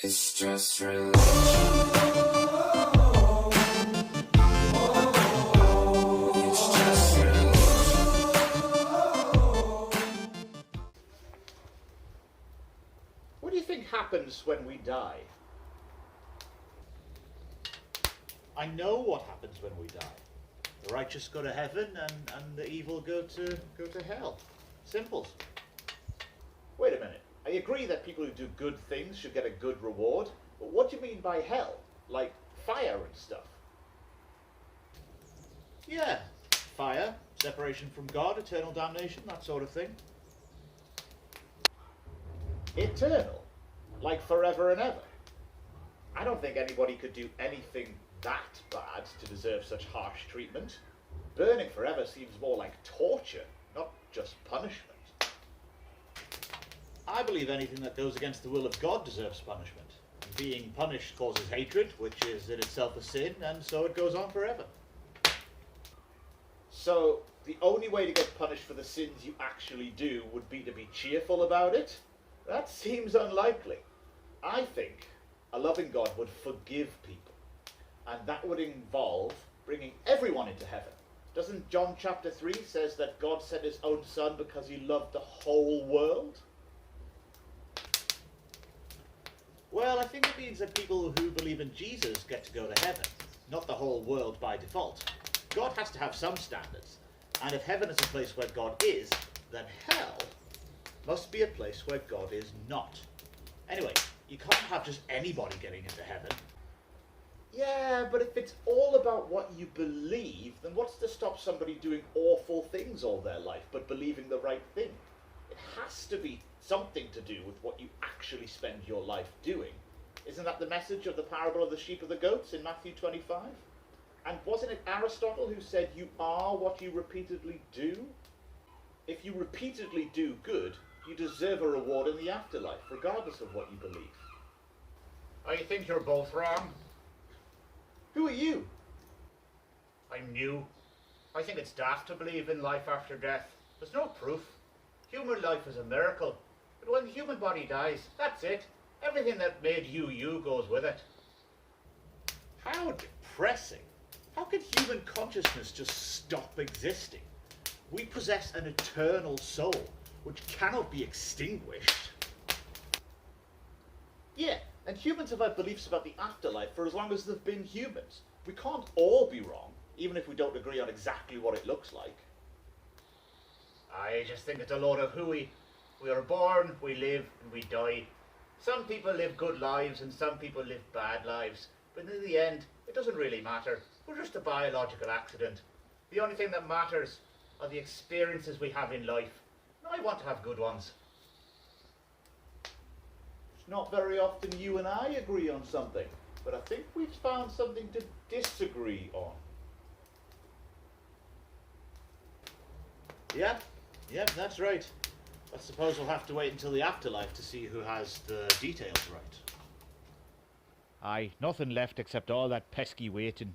It's just religion. It's just religion. What do you think happens when we die? I know what happens when we die. The righteous go to heaven and the evil go to hell. Simples. Wait a minute. I agree that people who do good things should get a good reward, but what do you mean by hell? Like fire and stuff? Yeah, fire, separation from God, eternal damnation, that sort of thing. Eternal? Like forever and ever? I don't think anybody could do anything that bad to deserve such harsh treatment. Burning forever seems more like torture, not just punishment. I believe anything that goes against the will of God deserves punishment. Being punished causes hatred, which is in itself a sin, and so it goes on forever. So, the only way to get punished for the sins you actually do would be to be cheerful about it? That seems unlikely. I think a loving God would forgive people, and that would involve bringing everyone into heaven. Doesn't John chapter 3 says that God sent his own son because he loved the whole world? Well, I think it means that people who believe in Jesus get to go to heaven, not the whole world by default. God has to have some standards, and if heaven is a place where God is, then hell must be a place where God is not. Anyway, you can't have just anybody getting into heaven. Yeah, but if it's all about what you believe, then what's to stop somebody doing awful things all their life, but believing the right thing? It has to be something to do with what you actually spend your life doing. Isn't that the message of the parable of the sheep and the goats in Matthew 25? And wasn't it Aristotle who said you are what you repeatedly do? If you repeatedly do good, you deserve a reward in the afterlife, regardless of what you believe. I think you're both wrong. Who are you? I'm new. I think it's daft to believe in life after death. There's no proof. Human life is a miracle. But when the human body dies, that's it. Everything that made you goes with it. How depressing. How can human consciousness just stop existing? We possess an eternal soul, which cannot be extinguished. Yeah, and humans have had beliefs about the afterlife for as long as they've been humans. We can't all be wrong, even if we don't agree on exactly what it looks like. I just think it's a load of hooey. We are born, we live, and we die. Some people live good lives and some people live bad lives. But in the end, it doesn't really matter. We're just a biological accident. The only thing that matters are the experiences we have in life. And I want to have good ones. It's not very often you and I agree on something, but I think we've found something to disagree on. Yeah, that's right. I suppose we'll have to wait until the afterlife to see who has the details right. Aye, nothing left except all that pesky waiting.